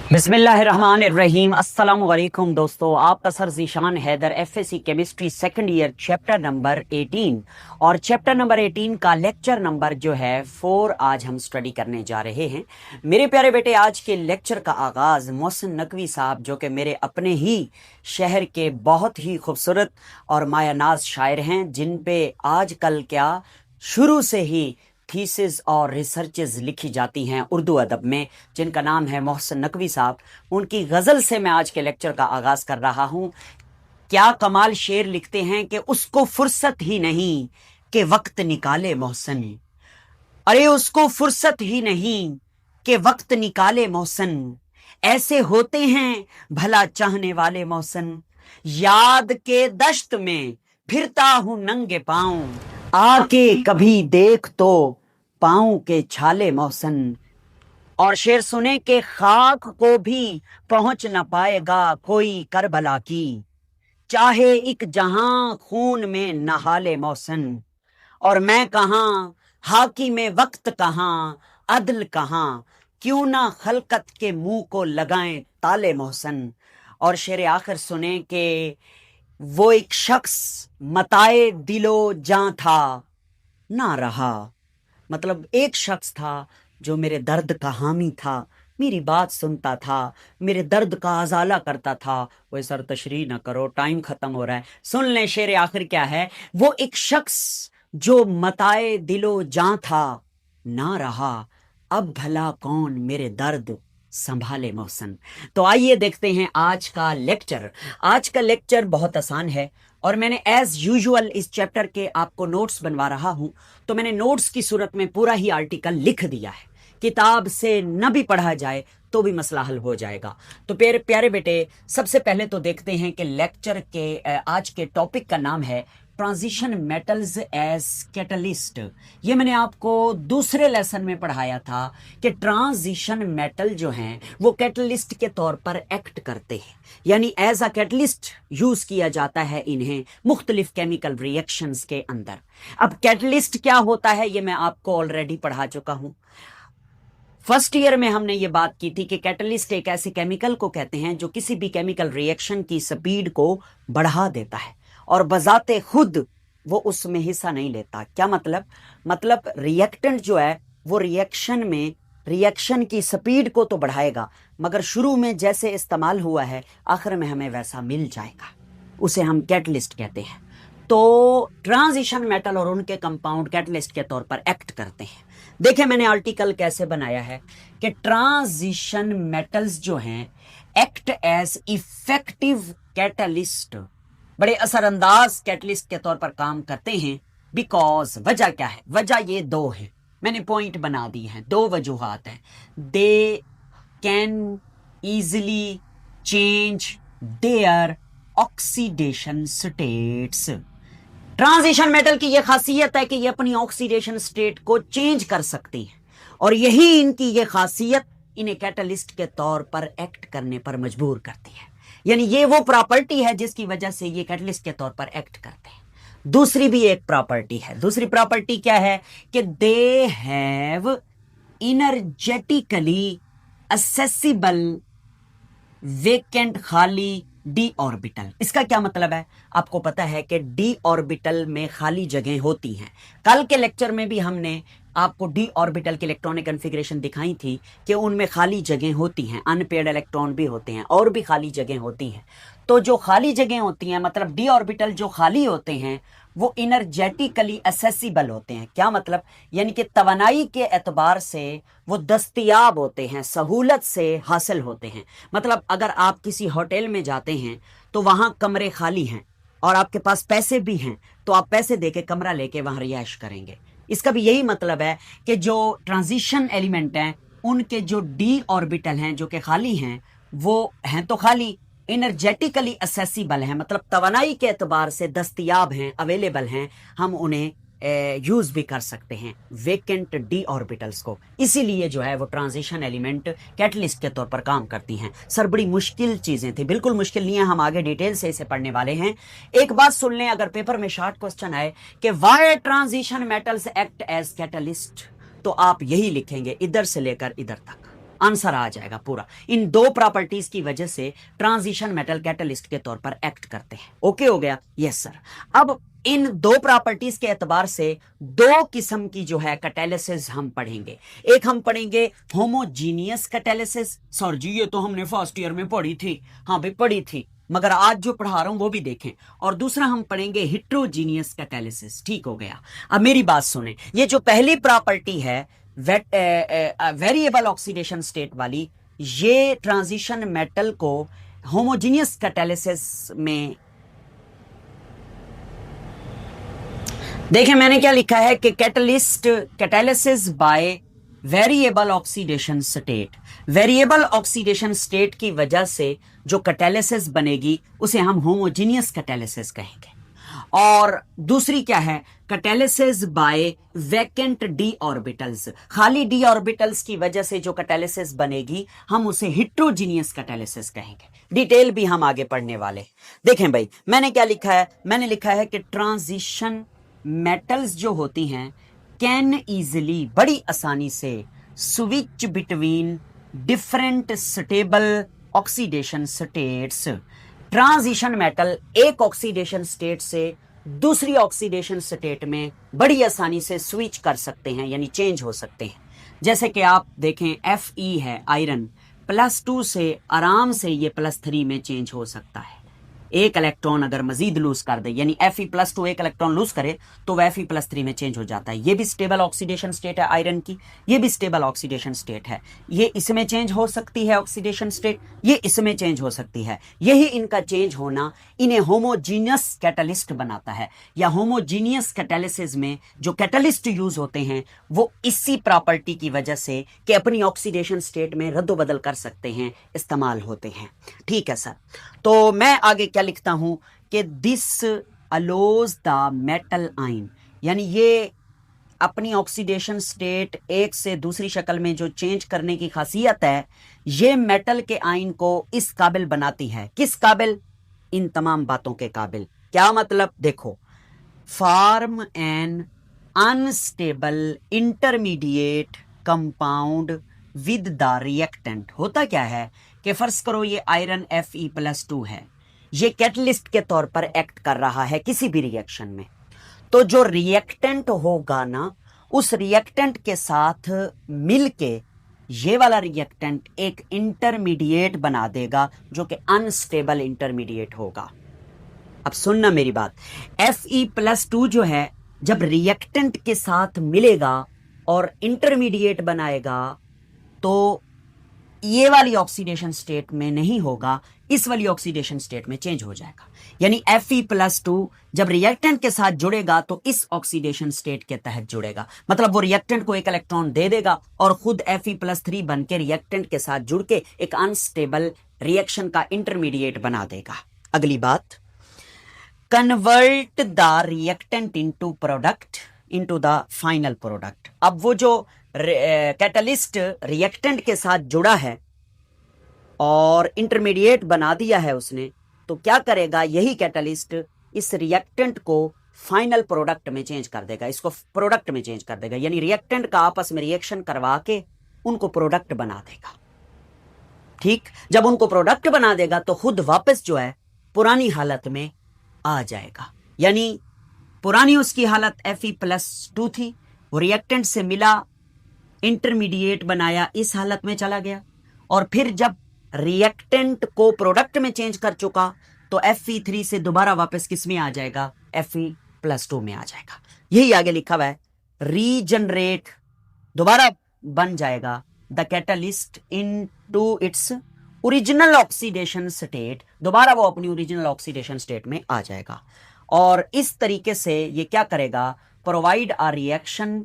बिस्मिल्लाहिर्रहमानिर्रहीम। अस्सलाम वालेकुम दोस्तों, आपका sir Zeeshan Haider, FSc chemistry second year, chapter number 18 और चैप्टर नंबर 18 का लेक्चर नंबर जो है 4 आज हम स्टडी करने जा रहे हैं। मेरे प्यारे बेटे, आज के लेक्चर का आगाज़ मोहसिन नकवी साहब, जो कि मेरे अपने ही शहर के बहुत ही खूबसूरत और मायानाज शायर हैं, जिन पे आजकल क्या शुरू से ही थीसिस और रिसर्चेज लिखी जाती हैं उर्दू अदब में, जिनका नाम है मोहसिन नकवी साहब। उनकी गज़ल से मैं आज के लेक्चर का आगाज़ कर रहा हूँ। क्या कमाल शेर लिखते हैं कि उसको फुर्सत ही नहीं कि वक्त निकाले मोहसिन, अरे उसको फुर्सत ही नहीं कि वक्त निकाले मोहसिन, ऐसे होते हैं भला चाहने वाले मोहसिन, याद के दश्त में फिरता हूं नंगे पांव, आके कभी देख तो पांव के छाले मोहसिन। और शेर सुने के खाक को भी पहुंच न पाएगा कोई करबला की, चाहे एक जहां खून में नहाले मोहसिन। और मैं कहां हाकी में वक्त कहां अदल कहां, क्यों ना खलकत के मुंह को लगाएं ताले मोहसिन। और शेर आखिर सुने के वो एक शख्स मताए दिलो जां था ना रहा, मतलब एक शख्स था जो मेरे दर्द का हामी था, मेरी बात सुनता था, मेरे दर्द का अजाला करता था। वो सर तशरीह ना करो, टाइम खत्म हो रहा है, सुन लें शेर आखिर क्या है। वो एक शख्स जो मताए दिलो जां था ना रहा, अब भला कौन मेरे दर्द संभाले मोहसिन। तो आइए देखते हैं आज का लेक्चर। आज का लेक्चर बहुत आसान है और मैंने एज यूजुअल इस चैप्टर के आपको नोट्स बनवा रहा हूं, तो मैंने नोट्स की सूरत में पूरा ही आर्टिकल लिख दिया है। किताब से न भी पढ़ा जाए तो भी मसला हल हो जाएगा। तो प्यारे प्यारे बेटे, सबसे पहले तो देखते हैं कि लेक्चर के आज के टॉपिक का नाम है ट्रांजिशन मेटल्स एज कैटलिस्ट। ये मैंने आपको दूसरे लेसन में पढ़ाया था कि ट्रांजिशन मेटल जो हैं वो कैटलिस्ट के तौर पर एक्ट करते हैं, यानी एज अ कैटलिस्ट यूज किया जाता है इन्हें मुख्तलिफ केमिकल रिएक्शंस के अंदर। अब कैटलिस्ट क्या होता है ये मैं आपको ऑलरेडी पढ़ा चुका हूं। फर्स्ट ईयर में हमने ये बात की थी कि कैटलिस्ट एक ऐसे केमिकल को कहते हैं जो किसी भी केमिकल रिएक्शन की स्पीड को बढ़ा देता है और बजाते खुद वो उसमें हिस्सा नहीं लेता। क्या मतलब रिएक्टेंट जो है वो रिएक्शन में रिएक्शन की स्पीड को तो बढ़ाएगा, मगर शुरू में जैसे इस्तेमाल हुआ है आखिर में हमें वैसा मिल जाएगा, उसे हम कैटलिस्ट कहते हैं। तो ट्रांजिशन मेटल और उनके कंपाउंड कैटलिस्ट के तौर पर एक्ट करते हैं। देखिए मैंने आर्टिकल कैसे बनाया है कि ट्रांजिशन मेटल्स जो हैं एक्ट एज इफेक्टिव कैटलिस्ट, बड़े असरअंदाज कैटलिस्ट के तौर पर काम करते हैं। बिकॉज वजह क्या है? वजह ये दो है, मैंने पॉइंट बना दी हैं, दो वजूहात हैं। दे can easily change their oxidation states. Transition metal की यह खासियत है कि ये अपनी ऑक्सीडेशन स्टेट को चेंज कर सकती है और यही इनकी यह खासियत इन्हें कैटलिस्ट के तौर पर एक्ट करने पर मजबूर करती है, यानी ये वो प्रॉपर्टी है जिसकी वजह से ये कैटलिस्ट के तौर पर एक्ट करते हैं। दूसरी भी एक प्रॉपर्टी है। दूसरी प्रॉपर्टी क्या है कि दे हैव इनर्जेटिकली असेसिबल वेकेंट खाली डी ऑर्बिटल। इसका क्या मतलब है? आपको पता है कि डी ऑर्बिटल में खाली जगह होती हैं। कल के लेक्चर में भी हमने आपको डी ऑर्बिटल की इलेक्ट्रॉनिक कॉन्फ़िगरेशन दिखाई थी कि उनमें खाली जगह होती हैं, अनपेयर्ड इलेक्ट्रॉन भी होते हैं और भी खाली जगह होती हैं। तो जो खाली जगह होती हैं, मतलब डी ऑर्बिटल जो खाली होते हैं वो इनर्जेटिकली असेसिबल होते हैं। क्या मतलब? यानी कि तवानाई के एतबार से वो दस्तयाब होते हैं, सहूलत से हासिल होते हैं। मतलब अगर आप किसी होटल में जाते हैं तो वहां कमरे खाली हैं और आपके पास पैसे भी हैं, तो आप पैसे देके कमरा लेके वहां रिहाइश करेंगे। इसका भी यही मतलब है कि जो ट्रांजिशन एलिमेंट हैं उनके जो डी ऑर्बिटल हैं जो कि खाली हैं वो हैं तो खाली, एनर्जेटिकली असेसिबल हैं, मतलब तवानाई के एतबार से दस्तयाब हैं, अवेलेबल हैं, हम उन्हें यूज भी कर सकते हैं वेकेंट डी ऑर्बिटल्स को। इसीलिए जो है वो ट्रांजिशन एलिमेंट कैटलिस्ट के तौर पर काम करती हैं। सर बड़ी मुश्किल चीजें थी, बिल्कुल मुश्किल नहीं है, हम आगे डिटेल से इसे पढ़ने वाले हैं। एक बात सुन लें, अगर पेपर में शॉर्ट क्वेश्चन आए कि why transition metals act as catalyst, तो आप यही लिखेंगे इधर से लेकर इधर तक, आंसर आ जाएगा पूरा। इन दो प्रॉपर्टीज की वजह से ट्रांजिशन मेटल कैटलिस्ट के तौर पर एक्ट करते हैं। ओके हो गया? Yes sir. अब इन दो प्रॉपर्टीज के एतबार से दो किस्म की जो है कैटालिसिस हम पढ़ेंगे। एक हम पढ़ेंगे होमोजीनियस कैटालिसिस। सर जी ये तो हमने फर्स्ट ईयर में पढ़ी थी। हाँ भाई पढ़ी थी, मगर आज जो पढ़ा रहा हूं वो भी देखें। और दूसरा हम पढ़ेंगे हिट्रोजीनियस कैटालिसिस। ठीक हो गया? अब मेरी बात सुने, ये जो पहली प्रॉपर्टी है वेरिएबल ऑक्सीडेशन स्टेट वाली, ये ट्रांजिशन मेटल को होमोजीनियस कैटालिसिस में, देखें मैंने क्या लिखा है कि catalysis by variable oxidation state. Variable oxidation state की वजह से जो कैटालिसिस बनेगी उसे हम होमोजीनियस कैटालिसिस कहेंगे। और दूसरी क्या है? Catalysis by vacant d orbitals. खाली डी ऑर्बिटल्स की वजह से जो कैटालिसिस बनेगी हम उसे हिट्रोजीनियस कैटालिसिस कहेंगे। डिटेल भी हम आगे पढ़ने वाले। देखें भाई मैंने क्या लिखा है, मैंने लिखा है कि ट्रांजिशन मेटल्स जो होती हैं कैन इजिली, बड़ी आसानी से, switch between different stable oxidation states. Transition metal एक ऑक्सीडेशन स्टेट से दूसरी ऑक्सीडेशन स्टेट में बड़ी आसानी से स्विच कर सकते हैं, यानी चेंज हो सकते हैं। जैसे कि आप देखें Fe है आयरन, +2 से आराम से ये +3 में चेंज हो सकता है। एक इलेक्ट्रॉन अगर मजीद लूज कर दे, यानी Fe+2 एक इलेक्ट्रॉन लूज करे तो वह Fe+3 में चेंज हो जाता है। ये भी स्टेबल ऑक्सीडेशन स्टेट है आयरन की, ये भी स्टेबल ऑक्सीडेशन स्टेट है। ये इसमें चेंज हो सकती है ऑक्सीडेशन स्टेट, ये इसमें चेंज हो सकती है। यही इनका चेंज होना इन्हें होमोजीनियस कैटलिस्ट बनाता है। या होमोजीनियस कैटालिसिस में जो कैटलिस्ट यूज होते हैं वो इसी प्रॉपर्टी की वजह से कि अपनी ऑक्सीडेशन स्टेट में रद्द-बदल कर सकते हैं, इस्तेमाल होते हैं। ठीक है सर। तो मैं आगे क्या लिखता हूं कि this allows the metal ion, यानी ये अपनी ऑक्सीडेशन स्टेट एक से दूसरी शक्ल में जो चेंज करने की खासियत है, ये मेटल के आयन को इस काबिल बनाती है। किस काबिल? इन तमाम बातों के काबिल। क्या मतलब? देखो, form an unstable intermediate compound with the reactant. होता क्या है कि फर्ज करो ये आयरन Fe+2 है, ये कैटलिस्ट के तौर पर एक्ट कर रहा है किसी भी रिएक्शन में। तो जो रिएक्टेंट होगा ना, उस रिएक्टेंट के साथ मिलके ये वाला रिएक्टेंट एक इंटरमीडिएट बना देगा जो कि अनस्टेबल इंटरमीडिएट होगा। अब सुनना मेरी बात, Fe+2 जो है जब रिएक्टेंट के साथ मिलेगा और इंटरमीडिएट बनाएगा तो ये वाली ऑक्सीडेशन स्टेट में नहीं होगा, इस वाली ऑक्सीडेशन स्टेट में चेंज हो जाएगा। यानी Fe+2 जब रिएक्टेंट के साथ जुड़ेगा तो इस ऑक्सीडेशन स्टेट के तहत जुड़ेगा। मतलब वो रिएक्टेंट को एक इलेक्ट्रॉन दे देगा और खुद Fe+3 बन के रिएक्टेंट के साथ जुड़ के एक अनस्टेबल रिएक्शन का इंटरमीडिएट बना देगा। अगली बात, convert the reactant into product into the final product. अब वो जो कैटलिस्ट रिएक्टेंट के साथ जुड़ा है और इंटरमीडिएट बना दिया है उसने, तो क्या करेगा यही कैटलिस्ट इस रिएक्टेंट को फाइनल प्रोडक्ट में चेंज कर देगा, इसको प्रोडक्ट में चेंज कर देगा। यानी रिएक्टेंट का आपस में रिएक्शन करवा के उनको प्रोडक्ट बना देगा। ठीक, जब उनको प्रोडक्ट बना देगा तो खुद वापस जो है पुरानी हालत में आ जाएगा। यानी पुरानी उसकी हालत Fe+2 थी, वो रिएक्टेंट से मिला, इंटरमीडिएट बनाया, इस हालत में चला गया, और फिर जब रिएक्टेंट को प्रोडक्ट में चेंज कर चुका तो Fe3 से दोबारा वापस किस में आ जाएगा? Fe+2 में आ जाएगा। यही आगे लिखा हुआ है, रीजनरेट, दोबारा बन जाएगा the catalyst into its original oxidation state, दोबारा वो अपनी ओरिजिनल ऑक्सीडेशन स्टेट में आ जाएगा। और इस तरीके से ये क्या करेगा? Provide a reaction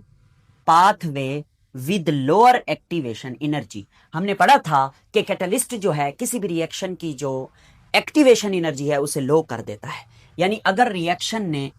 pathway with lower activation energy. हमने पढ़ा था कि कैटलिस्ट जो है किसी भी रिएक्शन की जो एक्टिवेशन एनर्जी है उसे लो कर देता है। यानी अगर रिएक्शन ने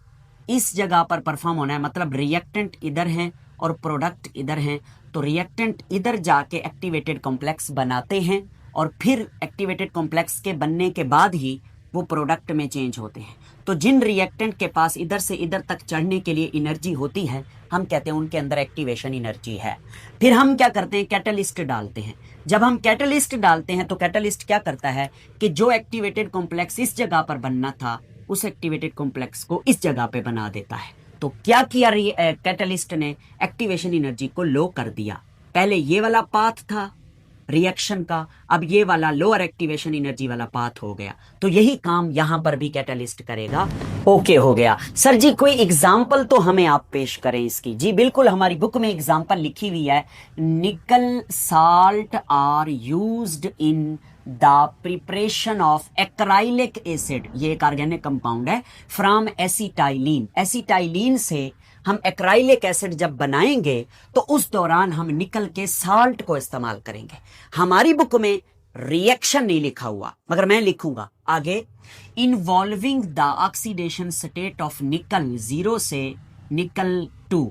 इस जगह पर परफॉर्म होना है, मतलब रिएक्टेंट इधर है और प्रोडक्ट इधर है, तो रिएक्टेंट इधर जाके एक्टिवेटेड कॉम्प्लेक्स बनाते हैं और फिर एक्टिवेटेड कॉम्प्लेक्स के बनने के बाद ही वो प्रोडक्ट में चेंज होते हैं। तो जिन रिएक्टेंट के पास इधर से इधर तक चढ़ने के लिए एनर्जी होती है, हम कहते हैं उनके अंदर एक्टिवेशन एनर्जी है। फिर हम क्या करते हैं, कैटलिस्ट डालते हैं। जब हम कैटलिस्ट डालते हैं तो कैटलिस्ट क्या करता है कि जो एक्टिवेटेड कॉम्प्लेक्स इस जगह पर बनना था, उस एक्टिवेटेड कॉम्प्लेक्स को इस जगह पे बना देता है। तो क्या किया कैटलिस्ट ने, एक्टिवेशन एनर्जी को लो कर दिया। पहले ये वाला पाथ था रिएक्शन का, अब ये वाला लोअर एक्टिवेशन एनर्जी वाला पाथ हो गया। तो यही काम यहां पर भी कैटलिस्ट करेगा। ओके हो गया। सर जी कोई एग्जांपल तो हमें आप पेश करें इसकी। जी बिल्कुल, हमारी बुक में एग्जांपल लिखी हुई है, nickel salt are used in the preparation of acrylic acid. ये एक ऑर्गेनिक कंपाउंड है फ्रॉम एसिटाइलिन। एसिटाइलिन से हम एक्राइलिक एसिड जब बनाएंगे तो उस दौरान हम निकल के साल्ट को इस्तेमाल करेंगे। हमारी बुक में रिएक्शन नहीं लिखा हुआ, मगर मैं लिखूंगा आगे, involving the oxidation state of निकल 0 से निकल 2।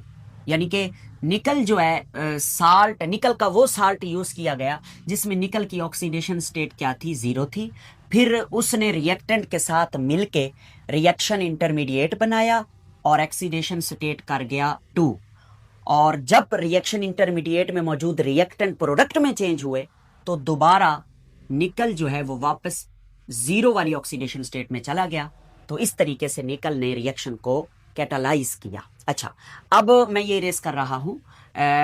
यानी कि निकल जो है साल्ट, निकल का वो साल्ट यूज किया गया जिसमें निकल की ऑक्सीडेशन स्टेट क्या थी, 0 थी। फिर उसने रिएक्टेंट के साथ मिलके रिएक्शन इंटरमीडिएट बनाया और ऑक्सीडेशन स्टेट कर गया 2। और जब रिएक्शन इंटरमीडिएट में मौजूद रिएक्टेंट प्रोडक्ट में चेंज हुए तो दोबारा निकल जो है वो वापस 0 वाली ऑक्सीडेशन स्टेट में चला गया। तो इस तरीके से निकल ने रिएक्शन को कैटालाइज किया। अच्छा, अब मैं ये रेस कर रहा हूं,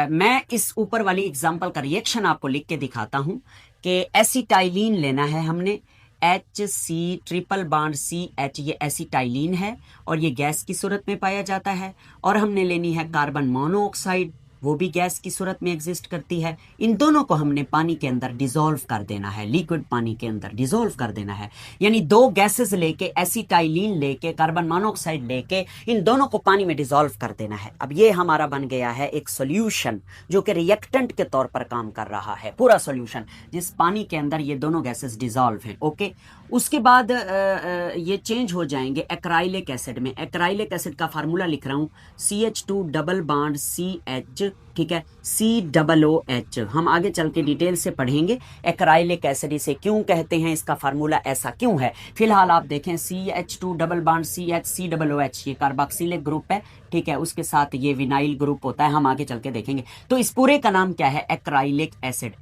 मैं इस ऊपर वाली एग्जांपल का रिएक्शन आपको लिख के दिखाता हूं कि एसिटाइलिन लेना है हमने, HC ट्रिपल बॉन्ड CH, ये एसिटाइलिन है और ये गैस की सूरत में पाया जाता है। और हमने लेनी है कार्बन मोनोऑक्साइड, वो भी गैस की सूरत में एग्जिस्ट करती है। इन दोनों को हमने पानी के अंदर डिसॉल्व कर देना है, लिक्विड पानी के अंदर डिसॉल्व कर देना है। यानी दो गैसेस लेके, एसिटाइलिन लेके, कार्बन मोनोऑक्साइड लेके, इन दोनों को पानी में डिसॉल्व कर देना है। अब ये हमारा बन गया है एक सॉल्यूशन जो कि रिएक्टेंट के तौर पर काम कर रहा है, पूरा सॉल्यूशन जिस पानी के अंदर ये दोनों गैसेस डिसॉल्व हैं। ओके, उसके बाद ये चेंज हो जाएंगे एक्राइलिक एसिड में। एक्राइलिक एसिड का फार्मूला लिख रहा हूं, CH2 डबल बॉन्ड CH, ठीक है, COOH। हम आगे चल के डिटेल से पढ़ेंगे एक्राइलिक एसिड इसे क्यों कहते हैं, इसका फार्मूला ऐसा क्यों है। फिलहाल आप देखें CH2 double bond CH COOH, ये कार्बोक्सिलिक ग्रुप है, ठीक है, उसके साथ ये विनाइल ग्रुप होता है, हम आगे चल के देखेंगे। तो इस पूरे का नाम क्या है, एक्राइलिक एसिड,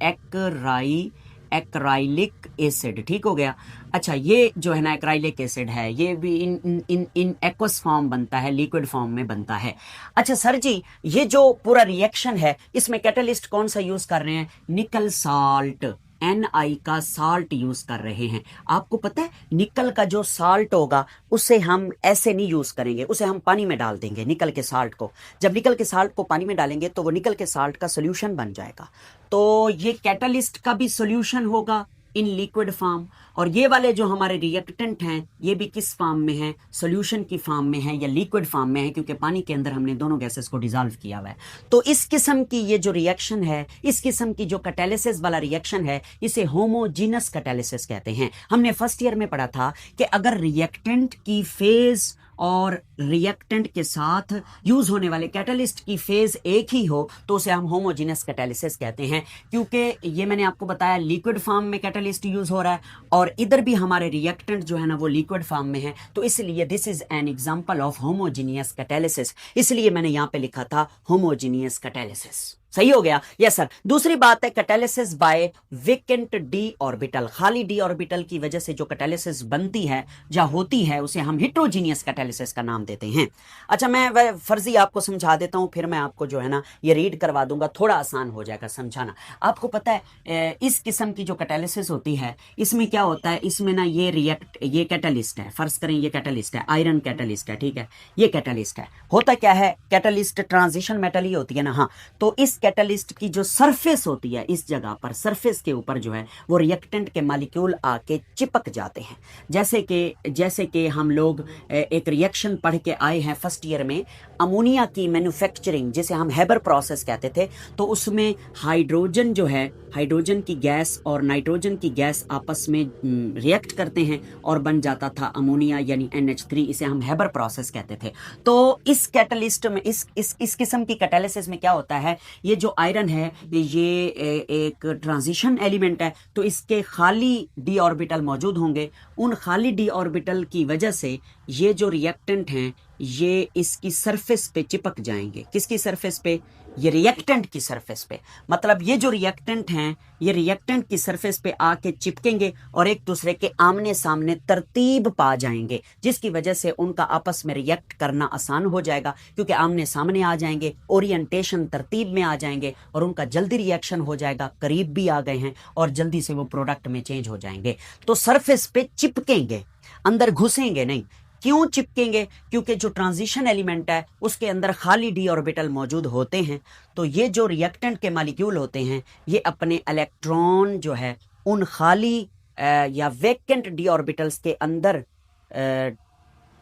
एक्राइलिक एसिड, ठीक हो गया। अच्छा, ये जो है ना एक्राइलिक एसिड है, ये भी इन एक्वस फॉर्म बनता है, लिक्विड फॉर्म में बनता है। अच्छा सर जी, ये जो पूरा रिएक्शन है इसमें कैटलिस्ट कौन सा यूज कर रहे हैं, निकल साल्ट, Ni का साल्ट यूज कर रहे हैं। आपको पता है निकल का जो साल्ट होगा उसे हम ऐसे नहीं यूज करेंगे, उसे हम पानी में डाल देंगे। निकल के साल्ट को जब निकल के साल्ट को पानी में डालेंगे तो वो निकल के साल्ट का सोल्यूशन बन जाएगा। तो ये कैटलिस्ट का भी सोल्यूशन होगा इन लिक्विड फॉर्म, और ये वाले जो हमारे रिएक्टेंट हैं ये भी किस फॉर्म में है, सॉल्यूशन की फॉर्म में है या लिक्विड फॉर्म में है, क्योंकि पानी के अंदर हमने दोनों गैसेस को डिसॉल्व किया हुआ है। तो इस किस्म की ये जो रिएक्शन है, इस किस्म की जो कैटालिसिस वाला रिएक्शन है, इसे होमोजीनस कैटालिसिस कहते हैं। हमने फर्स्ट ईयर में पढ़ा था कि अगर रिएक्टेंट की फेज और रिएक्टेंट के साथ यूज होने वाले कैटलिस्ट की फेज एक ही हो तो उसे हम होमोजीनस कैटालिसिस कहते हैं, क्योंकि ये मैंने आपको बताया लिक्विड फॉर्म में कैटलिस्ट यूज हो रहा है और इधर भी हमारे रिएक्टेंट जो है ना वो लिक्विड फॉर्म में है। तो इसलिए this is an example of homogeneous catalysis, इसलिए मैंने यहां पे लिखा था होमोजीनियस कैटालिसिस। सही हो गया, यस सर। दूसरी बात है catalysis by vacant d orbital. खाली डी ऑर्बिटल की वजह से जो कैटालिसिस बनती है या होती है उसे हम हेटेरोजीनियस कैटालिसिस का नाम देते हैं। अच्छा, मैं वह फर्जी आपको समझा देता हूं, फिर मैं आपको जो है ना ये रीड करवा दूंगा, थोड़ा आसान हो जाएगा समझाना। आपको पता है इस किस्म की जो कैटालिसिस होती है इसमें क्या होता है, इसमें ना ये कैटालिस्ट है, फर्ज करें ये कैटालिस्ट है, आयरन कैटालिस्ट है, ठीक है, ये कैटालिस्ट है। होता क्या है, कैटालिस्ट ट्रांजिशन मेटल ही होती है ना, हाँ। तो इस कैटालिस्ट की जो सरफेस होती है, इस जगह पर सरफेस के ऊपर जो है वो रिएक्टेंट के मॉलिक्यूल आके चिपक जाते हैं। जैसे कि हम लोग एक रिएक्शन पढ़ के आए हैं फर्स्ट ईयर में, अमोनिया की मैन्युफैक्चरिंग जिसे हम हेबर प्रोसेस कहते थे। तो उसमें हाइड्रोजन जो है, हाइड्रोजन की गैस और नाइट्रोजन की गैस आपस में रिएक्ट करते हैं और बन जाता था अमोनिया यानी NH3, इसे हम हेबर प्रोसेस कहते थे। तो इस कैटलिस्ट में इस किस्म की कैटालिसिस में क्या होता है, ये ये जो आयरन है ये एक ट्रांजिशन एलिमेंट है, तो इसके खाली डी ऑर्बिटल मौजूद होंगे। उन खाली डी ऑर्बिटल की वजह से ये जो रिएक्टेंट हैं ये इसकी सरफेस पे चिपक जाएंगे। किसकी सरफेस पे? ये रिएक्टेंट की सरफेस पे। मतलब ये जो रिएक्टेंट हैं ये रिएक्टेंट की सरफेस पे आके चिपकेंगे और एक दूसरे के आमने सामने तरतीब पा जाएंगे, जिसकी वजह से उनका आपस में रिएक्ट करना आसान हो जाएगा, क्योंकि आमने सामने आ जाएंगे, ओरिएंटेशन तरतीब में आ जाएंगे और उनका जल्दी रिएक्शन हो जाएगा। करीब भी आ गए हैं और जल्दी से वो प्रोडक्ट में चेंज हो जाएंगे। तो सरफेस पे चिपकेंगे, अंदर घुसेंगे नहीं। क्यों चिपकेंगे? क्योंकि जो ट्रांजिशन एलिमेंट है उसके अंदर खाली डी ऑर्बिटल मौजूद होते हैं। तो ये जो रिएक्टेंट के मॉलिक्यूल होते हैं ये अपने इलेक्ट्रॉन जो है उन खाली या वैकेंट डी ऑर्बिटल्स के अंदर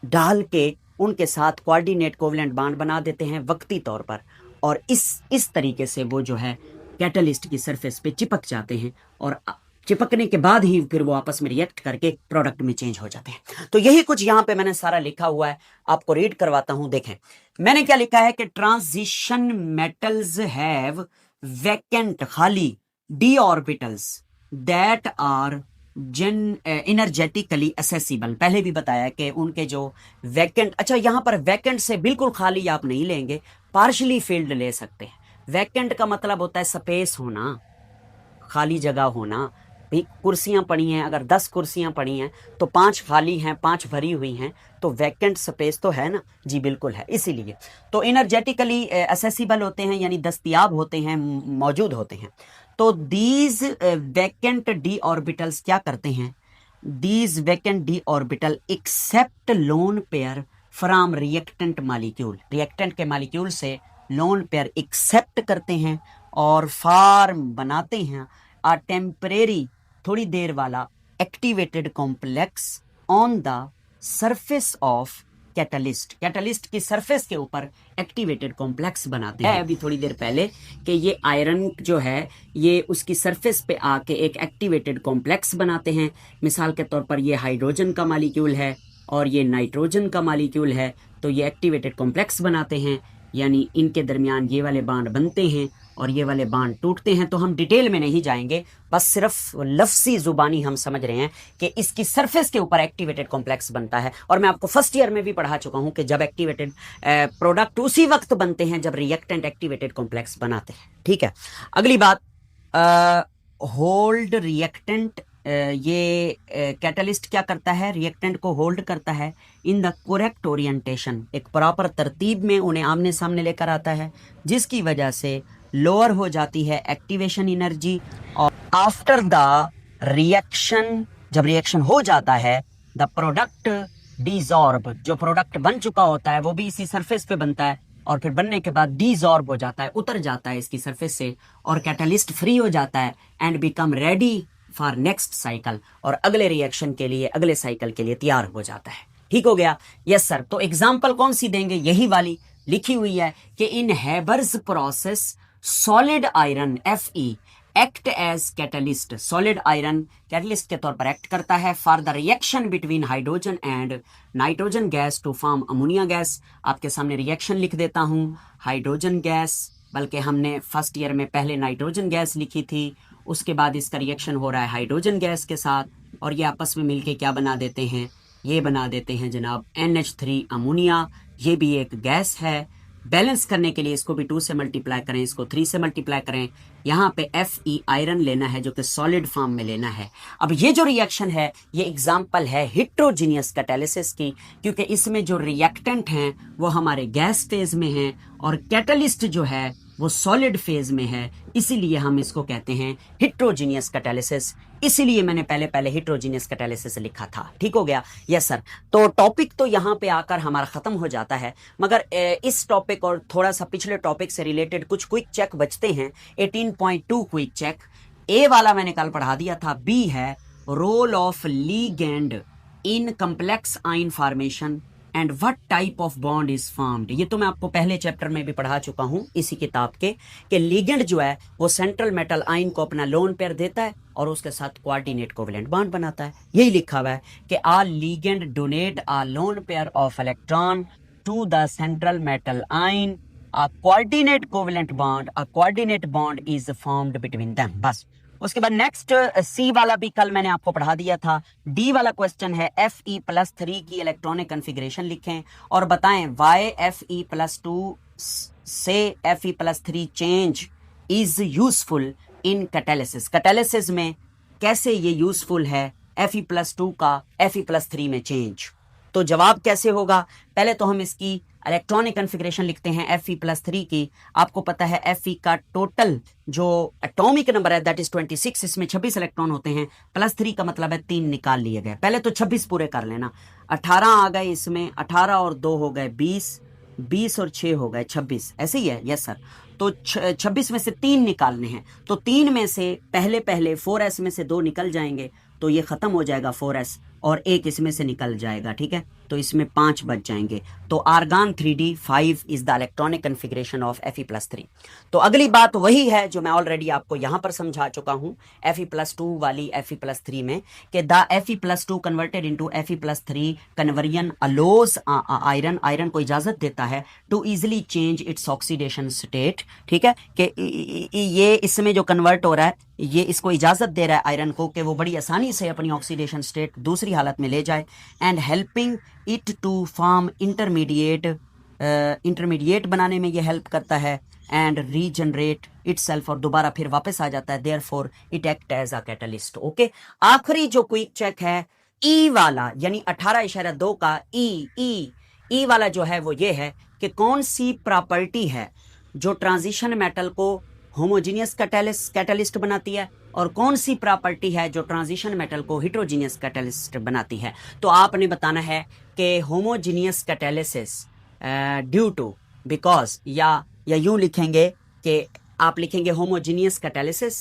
डाल के उनके साथ कोऑर्डिनेट कोवेलेंट बॉन्ड बना देते हैं वक्ती तौर पर, और इस तरीके से वो जो है कैटलिस्ट की सरफेस पे चिपक जाते हैं और चिपकने के बाद ही फिर वो आपस में रिएक्ट करके प्रोडक्ट में चेंज हो जाते हैं। तो यही कुछ यहाँ पे मैंने सारा लिखा हुआ है, आपको रीड करवाता हूं। देखें मैंने क्या लिखा है कि ट्रांजिशन मेटल्स हैव वैकेंट खाली d orbitals that are energetically accessible. पहले भी बताया कि उनके जो वैकेंट, अच्छा यहाँ पर वैकेंट से बिल्कुल खाली आप नहीं लेंगे, पार्शली फिल्ड ले सकते हैं। वैकेंट का मतलब होता है स्पेस होना, खाली जगह होना। भाई कुर्सियां पड़ी हैं, अगर 10 कुर्सियां पड़ी हैं तो 5 खाली हैं, 5 भरी हुई हैं, तो वैकेंट स्पेस तो है ना जी, बिल्कुल है। इसीलिए तो इनर्जेटिकली असेसिबल होते हैं, यानी दस्तयाब होते हैं, मौजूद होते हैं। तो दीज वैकेंट डी ऑर्बिटल्स क्या करते हैं? These vacant d orbital accept lone pair from reactant molecule. Reactant के मॉलिक्यूल से लोन पेयर एक्सेप्ट करते हैं और फॉर्म बनाते हैं आ टेम्परेरी, थोड़ी देर वाला activated complex on the surface of catalyst. Catalyst की सरफेस के ऊपर एक्टिवेटेड कॉम्प्लेक्स बनाते हैं अभी थोड़ी देर पहले कि ये आयरन जो है ये उसकी सरफेस पे आके एक एक्टिवेटेड कॉम्प्लेक्स बनाते हैं। मिसाल के तौर पर ये हाइड्रोजन का मॉलिक्यूल है और ये नाइट्रोजन का मॉलिक्यूल है, तो ये एक्टिवेटेड कॉम्प्लेक्स बनाते हैं, यानी इनके दरमियान ये वाले बांड बनते हैं और ये वाले बांड टूटते हैं। तो हम डिटेल में नहीं जाएंगे, बस सिर्फ लफ्सी जुबानी हम समझ रहे हैं कि इसकी सरफेस के ऊपर एक्टिवेटेड कॉम्प्लेक्स बनता है। और मैं आपको फर्स्ट ईयर में भी पढ़ा चुका हूं कि जब एक्टिवेटेड प्रोडक्ट उसी वक्त बनते हैं जब रिएक्टेंट एक्टिवेटेड कॉम्प्लेक्स बनाते हैं। ठीक है, अगली बात, होल्ड रिएक्टेंट। ये कैटलिस्ट क्या करता है? रिएक्टेंट को होल्ड करता है इन द करेक्ट ओरिएंटेशन, एक प्रॉपर तरतीब में उन्हें आमने सामने लेकर आता है, जिसकी वजह से लोअर हो जाती है एक्टिवेशन एनर्जी। और आफ्टर द रिएक्शन, जब रिएक्शन हो जाता है, द प्रोडक्ट डिसॉर्ब, जो प्रोडक्ट बन चुका होता है वो भी इसी सरफेस पे बनता है और फिर बनने के बाद डिसॉर्ब हो जाता है, उतर जाता है इसकी सरफेस से, और कैटलिस्ट फ्री हो जाता है and become ready for next cycle, और अगले रिएक्शन के लिए, अगले साइकिल के लिए तैयार हो जाता है। ठीक हो गया? Yes sir. तो एग्जांपल कौन सी देंगे? यही वाली लिखी हुई है कि in Haber's process solid iron Fe act as catalyst. Solid iron catalyst के तौर पर एक्ट करता है for the reaction between hydrogen and nitrogen gas to form ammonia gas. आपके सामने रिएक्शन लिख देता हूं, हाइड्रोजन गैस, बल्कि हमने फर्स्ट ईयर में पहले नाइट्रोजन गैस लिखी थी, उसके बाद इसका रिएक्शन हो रहा है हाइड्रोजन गैस के साथ, और ये आपस में मिलके क्या बना देते हैं? ये बना देते हैं जनाब NH3 अमोनिया। ये भी एक गैस है। बैलेंस करने के लिए इसको भी 2 से मल्टीप्लाई करें, इसको 3 से मल्टीप्लाई करें। यहाँ पे Fe आयरन लेना है जो कि सॉलिड फॉर्म में लेना है। अब ये जो रिएक्शन है ये एग्जांपल है हेट्रोजीनियस कैटालिसिस की, क्योंकि इसमें जो रिएक्टेंट हैं वो हमारे गैस फेज में हैं और कैटलिस्ट जो है वो सॉलिड फेज में है, इसीलिए हम इसको कहते हैं हेट्रोजीनियस कैटालिसिस। इसीलिए मैंने पहले हेट्रोजीनियस कैटालिसिस लिखा था। ठीक हो गया? Yes sir. तो टॉपिक तो यहाँ पे आकर हमारा खत्म हो जाता है, मगर इस टॉपिक और थोड़ा सा पिछले टॉपिक से रिलेटेड कुछ क्विक चेक बचते हैं। 18.2 क्विक चेक। ए वाला मैंने कल पढ़ा दिया था। बी है role of ligand in complex ion formation and what type of bond is formed. ये तो मैं आपको पहले चैप्टर में भी पढ़ा चुका हूं इसी किताब के, कि लिगेंड जो है वो सेंट्रल मेटल आयन को अपना लोन पेयर देता है और उसके साथ कोऑर्डिनेट कोवेलेंट बॉन्ड बनाता है। यही लिखा हुआ है कि a ligand donate a lone pair of electron to the central metal ion a coordinate covalent bond, a coordinate bond is formed between them. बस उसके बाद नेक्स्ट सी वाला भी कल मैंने आपको पढ़ा दिया था. डी वाला क्वेश्चन है Fe+3 की इलेक्ट्रॉनिक कन्फिग्रेशन लिखें और बताएं वाई Fe+2 से Fe+3 change is useful in catalysis. Catalysis में कैसे ये यूजफुल है Fe+2 का Fe+3 में चेंज. तो जवाब कैसे होगा, पहले तो हम इसकी इलेक्ट्रॉनिक कन्फिग्रेशन लिखते हैं Fe+3 की. आपको पता है Fe का टोटल जो एटॉमिक नंबर है दैट इज 26, इसमें 26 इलेक्ट्रॉन होते हैं, +3 का मतलब है 3 निकाल लिए गए. पहले तो 26 पूरे कर लेना. 18 आ गए इसमें, 18 और 2 हो गए 20, 20 और 6 हो गए 26, ऐसे ही है. Yes sir. तो 26 में से 3 निकालने हैं, तो 3 में से पहले 4s में से 2 निकल जाएंगे, तो ये खत्म हो जाएगा 4s और एक इसमें से निकल जाएगा. ठीक है, तो इसमें 5 बच जाएंगे. तो argon 3d5 is the electronic configuration of Fe+3. तो अगली बात वही है जो मैं ऑलरेडी आपको यहां पर समझा चुका हूं Fe+2 वाली Fe+3 में कि the Fe+2 converted into Fe+3 conversion allows iron को इजाजत देता है to easily change its oxidation state. ठीक है, कि ये इसमें जो कन्वर्ट हो रहा है ये इसको इजाजत दे रहा है आयरन को कि वो बड़ी आसानी से अपनी ऑक्सीडेशन स्टेट दूसरी हालत में ले जाए, and helping it to form intermediate बनाने में ये हेल्प करता है, एंड रीजनरेट इटसेल्फ, और दोबारा फिर वापस आ जाता है. Therefore it act as a catalyst. Okay, आखिरी जो क्विक चेक है ई वाला यानी 18.2 का ई वाला जो है वो ये है कि कौन सी प्रॉपर्टी है जो ट्रांजिशन मेटल को होमोजीनियस कैटलिस्ट बनाती है और कौन सी प्रॉपर्टी है जो ट्रांजिशन मेटल को हेटेरोजीनियस कैटलिस्ट बनाती है. तो आपने बताना है कि homogeneous catalysis due to because, या यूं लिखेंगे कि आप लिखेंगे होमोजीनियस कैटालिसिस,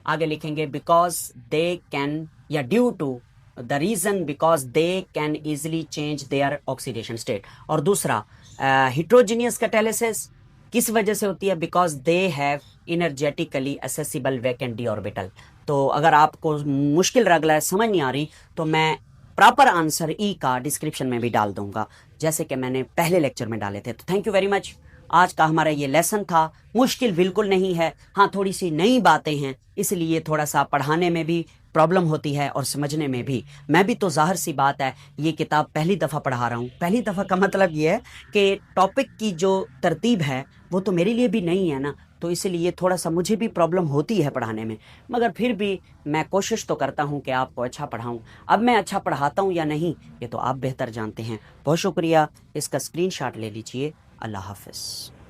आगे लिखेंगे बिकॉज दे कैन, या due to the reason because they can easily change their oxidation state. और दूसरा हेटेरोजीनियस कैटालिसिस किस वजह से होती है, because they have energetically accessible vacant d orbital. तो अगर आपको मुश्किल लग रहा है, समझ नहीं आ रही, तो मैं प्रॉपर आंसर ई का डिस्क्रिप्शन में भी डाल दूंगा जैसे कि मैंने पहले लेक्चर में डाले थे. तो थैंक यू वेरी मच. आज का हमारा ये लेसन था, मुश्किल बिल्कुल नहीं है. हाँ, थोड़ी सी नई बातें हैं, इसलिए थोड़ा सा पढ़ाने में भी प्रॉब्लम होती है और समझने में भी. मैं भी तो जाहिर सी बात है ये किताब पहली दफ़ा पढ़ा रहा हूँ. पहली दफ़ा का मतलब ये है कि टॉपिक की जो तरतीब है वो तो मेरे लिए भी नहीं है ना, तो इसलिए थोड़ा सा मुझे भी प्रॉब्लम होती है पढ़ाने में, मगर फिर भी मैं कोशिश तो करता हूँ कि आपको अच्छा पढ़ाऊँ. अब मैं अच्छा पढ़ाता हूँ या नहीं ये तो आप बेहतर जानते हैं. बहुत शुक्रिया. इसका स्क्रीनशॉट ले लीजिए. अल्लाह हाफ़िज़.